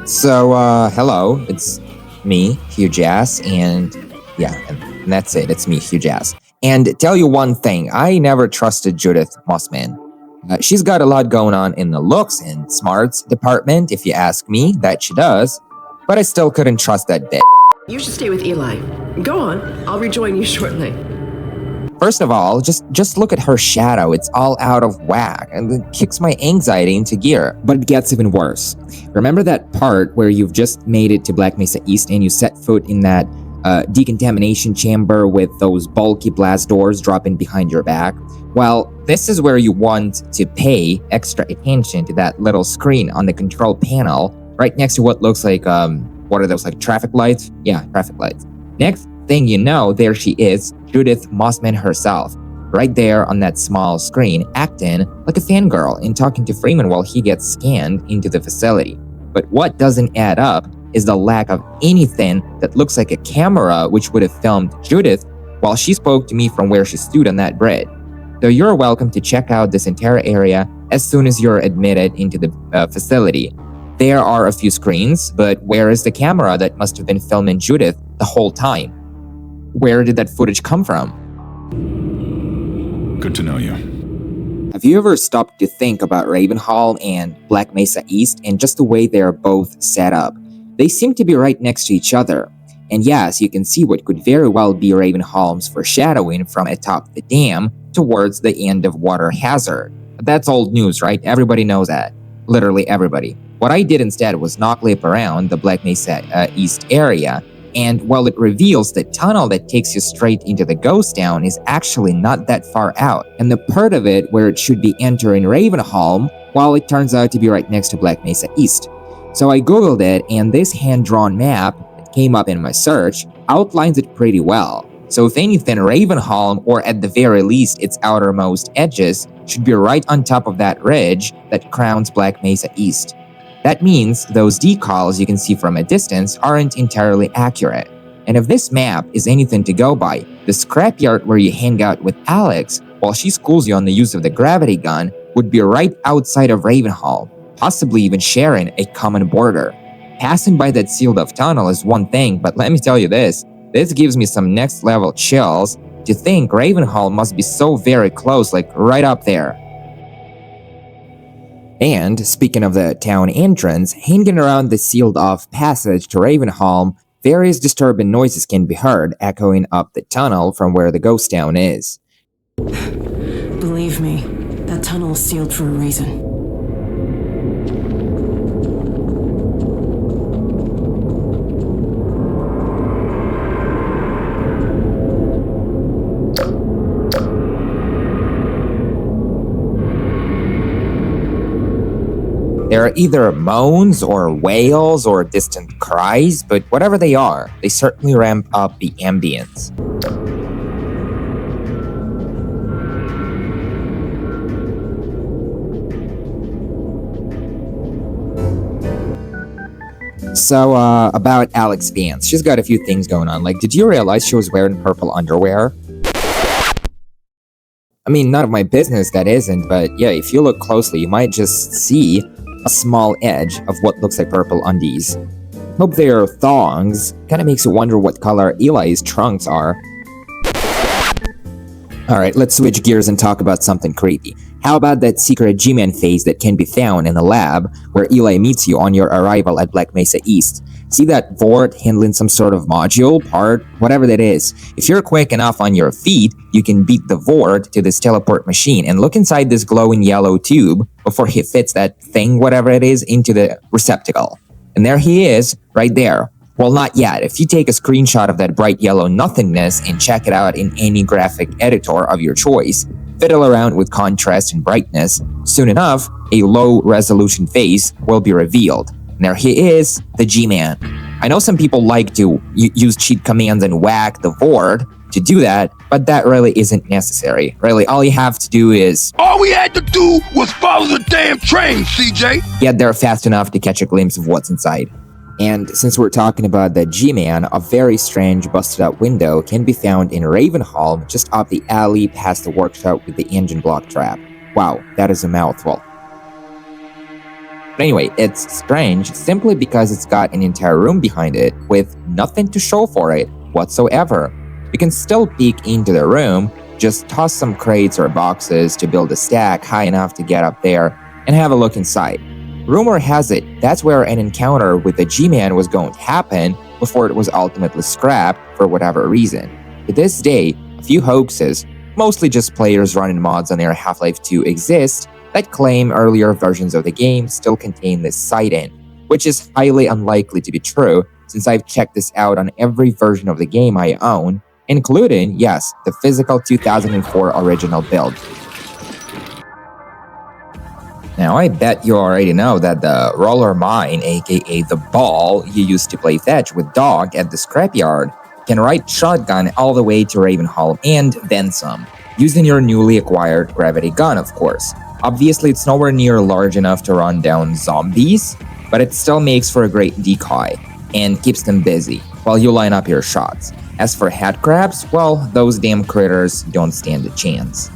Hello, it's me, Hugh Jass, and that's it. It's me, Hugh Jass. And tell you one thing, I never trusted Judith Mossman. She's got a lot going on in the looks and smarts department, if you ask me, that she does, but I still couldn't trust that bitch. You should stay with Eli. Go on, I'll rejoin you shortly. First of all, just look at her shadow. It's all out of whack, and it kicks my anxiety into gear. But it gets even worse. Remember that part where you've just made it to Black Mesa East and you set foot in that decontamination chamber with those bulky blast doors dropping behind your back? Well, this is where you want to pay extra attention to that little screen on the control panel right next to what looks like, what are those, like traffic lights? Yeah, traffic lights. Next thing you know, there she is, Judith Mossman herself, right there on that small screen, acting like a fangirl and talking to Freeman while he gets scanned into the facility. But what doesn't add up is the lack of anything that looks like a camera which would have filmed Judith while she spoke to me from where she stood on that bridge. So you're welcome to check out this entire area as soon as you're admitted into the facility. There are a few screens, but where is the camera that must have been filming Judith the whole time? Where did that footage come from? Good to know you. Have you ever stopped to think about Ravenhalm and Black Mesa East and just the way they're both set up? They seem to be right next to each other. And yes, you can see what could very well be Ravenhalm's foreshadowing from atop the dam towards the end of Water Hazard. But that's old news, right? Everybody knows that. Literally everybody. What I did instead was knock-lip around the Black Mesa East area, and while it reveals the tunnel that takes you straight into the ghost town is actually not that far out, and the part of it where it should be entering Ravenhalm, well, it turns out to be right next to Black Mesa East. So I googled it, and this hand-drawn map that came up in my search outlines it pretty well. So if anything, Ravenhalm, or at the very least its outermost edges, should be right on top of that ridge that crowns Black Mesa East. That means those decals you can see from a distance aren't entirely accurate. And if this map is anything to go by, the scrapyard where you hang out with Alyx while she schools you on the use of the gravity gun would be right outside of Ravenhalm, possibly even sharing a common border. Passing by that sealed-off tunnel is one thing, but let me tell you this gives me some next-level chills to think Ravenhalm must be so very close, like right up there. And speaking of the town entrance, hanging around the sealed-off passage to Ravenhalm, various disturbing noises can be heard echoing up the tunnel from where the ghost town is. Believe me, that tunnel is sealed for a reason. There are either moans or wails or distant cries, but whatever they are, they certainly ramp up the ambience. So, about Alyx Vance, she's got a few things going on. Like, did you realize she was wearing purple underwear? I mean, none of my business that isn't, but yeah, if you look closely, you might just see a small edge of what looks like purple undies. Hope they're thongs. Kinda makes you wonder what color Eli's trunks are. Alright, let's switch gears and talk about something creepy. How about that secret Gman phase that can be found in the lab where Eli meets you on your arrival at Black Mesa East? See that Vort handling some sort of module, part, whatever that is? If you're quick enough on your feet, you can beat the Vort to this teleport machine and look inside this glowing yellow tube before he fits that thing, whatever it is, into the receptacle. And there he is, right there. Well, not yet. If you take a screenshot of that bright yellow nothingness and check it out in any graphic editor of your choice, fiddle around with contrast and brightness, soon enough, a low-resolution face will be revealed. And there he is, the Gman. I know some people like to use cheat commands and whack the Vord to do that, but that really isn't necessary. Really, all you have to do is... All we had to do was follow the damn train, CJ! Get there fast enough to catch a glimpse of what's inside. And since we're talking about the Gman, a very strange busted-out window can be found in Ravenhalm, just up the alley past the workshop with the engine block trap. Wow, that is a mouthful. But anyway, it's strange simply because it's got an entire room behind it with nothing to show for it whatsoever. You can still peek into the room, just toss some crates or boxes to build a stack high enough to get up there and have a look inside. Rumor has it that's where an encounter with the Gman was going to happen before it was ultimately scrapped for whatever reason. To this day, a few hoaxes, mostly just players running mods on their Half-Life 2 exist that claim earlier versions of the game still contain this sighting, which is highly unlikely to be true since I've checked this out on every version of the game I own, including, yes, the physical 2004 original build. Now, I bet you already know that the roller mine, aka the ball you used to play fetch with Dog at the scrapyard, can ride shotgun all the way to Ravenhalm and then some, using your newly acquired gravity gun, of course. Obviously, it's nowhere near large enough to run down zombies, but it still makes for a great decoy and keeps them busy while you line up your shots. As for headcrabs, well, those damn critters don't stand a chance.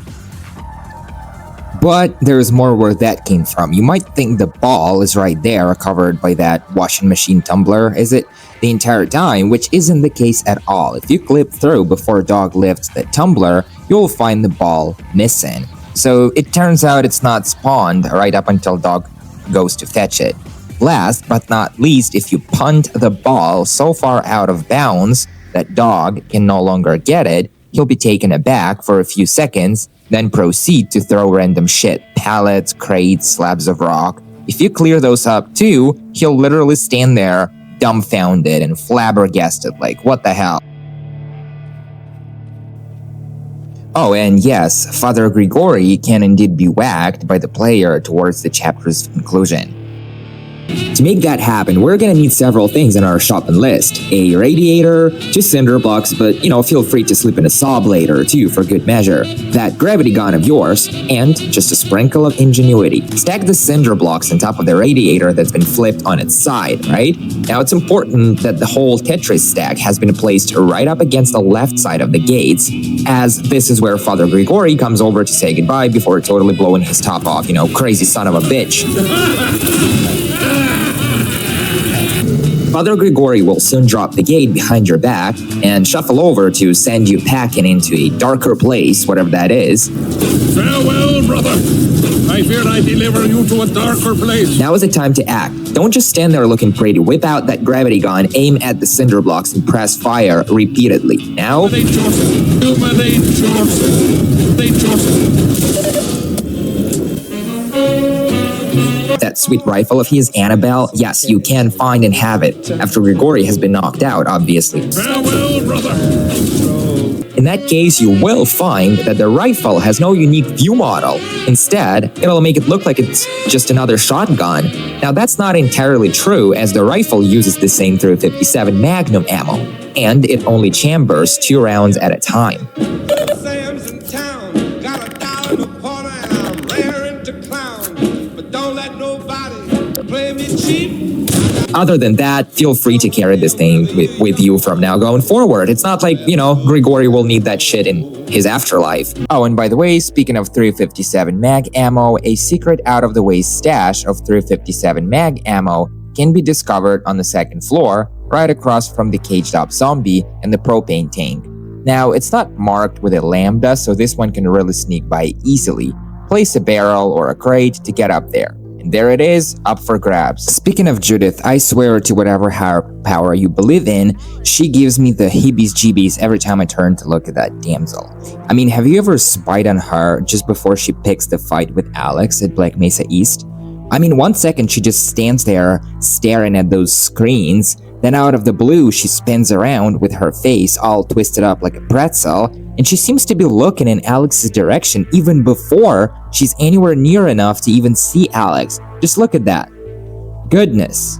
But there's more where that came from. You might think the ball is right there, covered by that washing machine tumbler, is it? The entire time, which isn't the case at all. If you clip through before Dog lifts the tumbler, you'll find the ball missing. So it turns out it's not spawned right up until Dog goes to fetch it. Last but not least, if you punt the ball so far out of bounds that Dog can no longer get it, he'll be taken aback for a few seconds, then proceed to throw random shit, pallets, crates, slabs of rock. If you clear those up too, he'll literally stand there, dumbfounded and flabbergasted, like, what the hell? Oh, and yes, Father Gregori can indeed be whacked by the player towards the chapter's conclusion. To make that happen, we're gonna need several things in our shopping list. A radiator, 2 cinder blocks, but feel free to slip in a saw blade or 2 for good measure, that gravity gun of yours, and just a sprinkle of ingenuity. Stack the cinder blocks on top of the radiator that's been flipped on its side, right? Now it's important that the whole Tetris stack has been placed right up against the left side of the gates, as this is where Father Gregori comes over to say goodbye before totally blowing his top off, crazy son of a bitch. Father Gregori will soon drop the gate behind your back and shuffle over to send you packing into a darker place, whatever that is. Farewell, brother. I feared I'd deliver you to a darker place. Now is the time to act. Don't just stand there looking pretty. Whip out that gravity gun, aim at the cinder blocks, and press fire repeatedly. Now... That sweet rifle of his, Annabelle, yes, you can find and have it, after Gregori has been knocked out, obviously. Farewell, brother. In that case, you will find that the rifle has no unique view model. Instead, it'll make it look like it's just another shotgun. Now that's not entirely true, as the rifle uses the same .357 Magnum ammo, and it only chambers 2 rounds at a time. Other than that, feel free to carry this thing with you from now going forward. It's not like, Gregori will need that shit in his afterlife. Oh, and by the way, speaking of .357 mag ammo, a secret out-of-the-way stash of .357 mag ammo can be discovered on the 2nd floor, right across from the caged-up zombie and the propane tank. Now, it's not marked with a lambda, so this one can really sneak by easily. Place a barrel or a crate to get up there. And there it is, up for grabs. Speaking of Judith, I swear to whatever higher power you believe in, she gives me the heebie-jeebies every time I turn to look at that damsel. I mean, have you ever spied on her just before she picks the fight with Alyx at Black Mesa East? I mean, 1 second she just stands there staring at those screens, then out of the blue she spins around with her face all twisted up like a pretzel, and she seems to be looking in Alyx's direction even before she's anywhere near enough to even see Alyx. Just look at that. Goodness.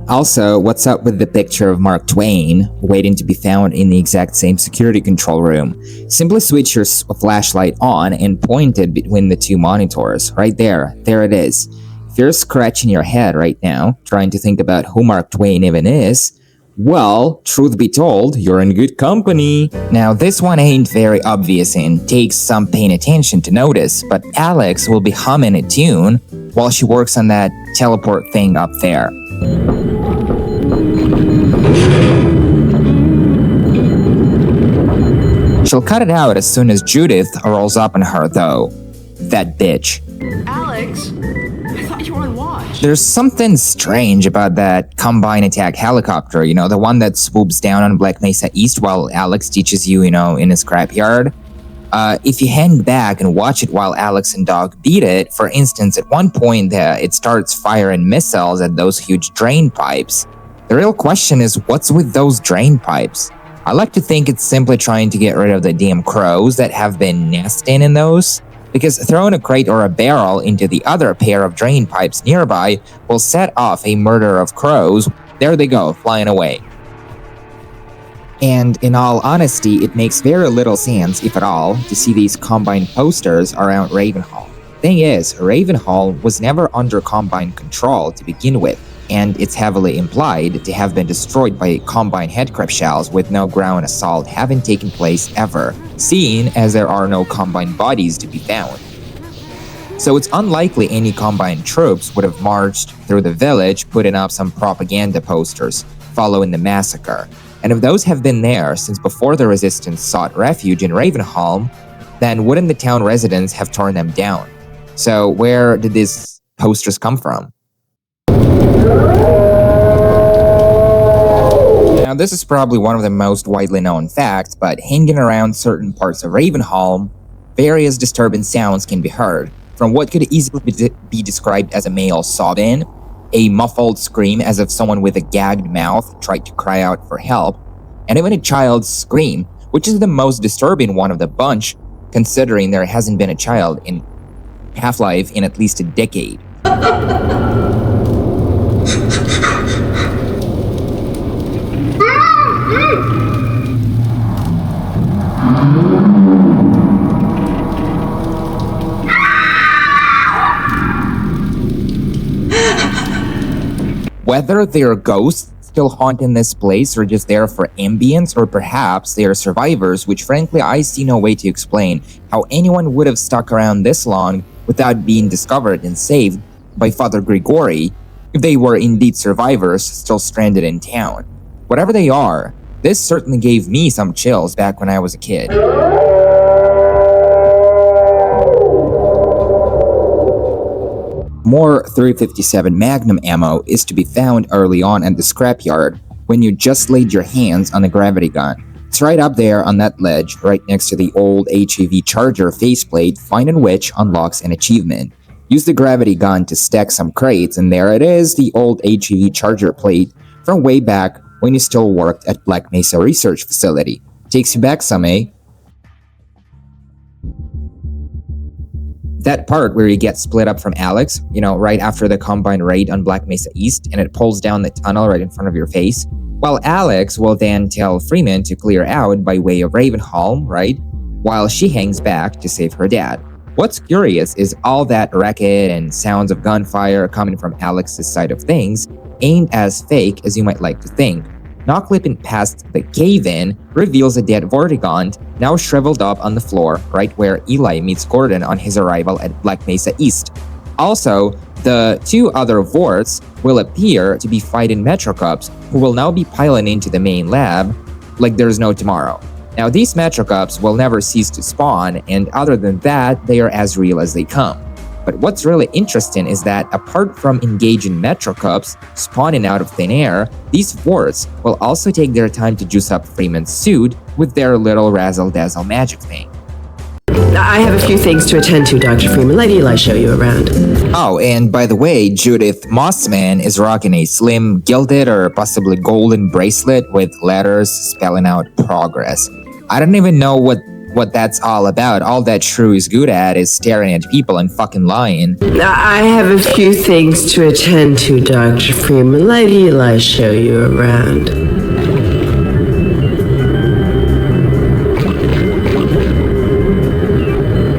Also, what's up with the picture of Mark Twain waiting to be found in the exact same security control room? Simply switch your flashlight on and point it between the 2 monitors. Right there. There it is. If you're scratching your head right now, trying to think about who Mark Twain even is, Well, truth be told, you're in good company. Now, this one ain't very obvious and takes some paying attention to notice, but Alyx will be humming a tune while she works on that teleport thing up there. She'll cut it out as soon as Judith rolls up on her, though. That bitch. Alyx? I thought you were on watch. There's something strange about that combine attack helicopter, the one that swoops down on Black Mesa East while Alyx teaches you, in a scrapyard. If you hang back and watch it while Alyx and Dog beat it, for instance, at one point it starts firing missiles at those huge drain pipes. The real question is, what's with those drain pipes? I like to think it's simply trying to get rid of the damn crows that have been nesting in those, because throwing a crate or a barrel into the other pair of drain pipes nearby will set off a murder of crows. There they go, flying away. And in all honesty, it makes very little sense, if at all, to see these Combine posters around Ravenhalm. Thing is, Ravenhalm was never under Combine control to begin with, and it's heavily implied to have been destroyed by Combine headcrab shells with no ground assault having taken place ever, seeing as there are no Combine bodies to be found. So it's unlikely any Combine troops would have marched through the village putting up some propaganda posters following the massacre. And if those have been there since before the Resistance sought refuge in Ravenholm, then wouldn't the town residents have torn them down? So where did these posters come from? Now, this is probably one of the most widely known facts, but hanging around certain parts of Ravenholm, various disturbing sounds can be heard, from what could easily be described as a male sobbing, a muffled scream as if someone with a gagged mouth tried to cry out for help, and even a child's scream, which is the most disturbing one of the bunch, considering there hasn't been a child in Half-Life in at least a decade. Whether they're ghosts still haunting this place or just there for ambience, or perhaps they are survivors, which frankly I see no way to explain how anyone would have stuck around this long without being discovered and saved by Father Gregori if they were indeed survivors still stranded in town. Whatever they are, this certainly gave me some chills back when I was a kid. More 357 Magnum ammo is to be found early on at the scrapyard when you just laid your hands on the gravity gun. It's right up there on that ledge, right next to the old HEV charger faceplate, finding which unlocks an achievement. Use the gravity gun to stack some crates, and there it is, the old HEV charger plate from way back when you still worked at Black Mesa Research Facility. Takes you back some, eh? That part where you get split up from Alyx, right after the Combine raid on Black Mesa East, and it pulls down the tunnel right in front of your face. Well, Alyx will then tell Freeman to clear out by way of Ravenhalm, right? While she hangs back to save her dad. What's curious is all that racket and sounds of gunfire coming from Alyx's side of things ain't as fake as you might like to think. Not clipping past the cave-in reveals a dead Vortigant now shriveled up on the floor right where Eli meets Gordon on his arrival at Black Mesa East. Also, the two other Vorts will appear to be fighting Metrocups, who will now be piling into the main lab like there's no tomorrow. Now, these Metrocups will never cease to spawn, and other than that, they are as real as they come. But what's really interesting is that apart from engaging Metrocups spawning out of thin air, these Vorts will also take their time to juice up Freeman's suit with their little razzle-dazzle magic thing. I have a few things to attend to, Dr. Freeman. Let Eli show you around. Oh, and by the way, Judith Mossman is rocking a slim gilded or possibly golden bracelet with letters spelling out progress. I don't even know what that's all about. All that Shrew is good at is staring at people and fucking lying. I have a few things to attend to, Dr. Freeman. Let Eli show you around.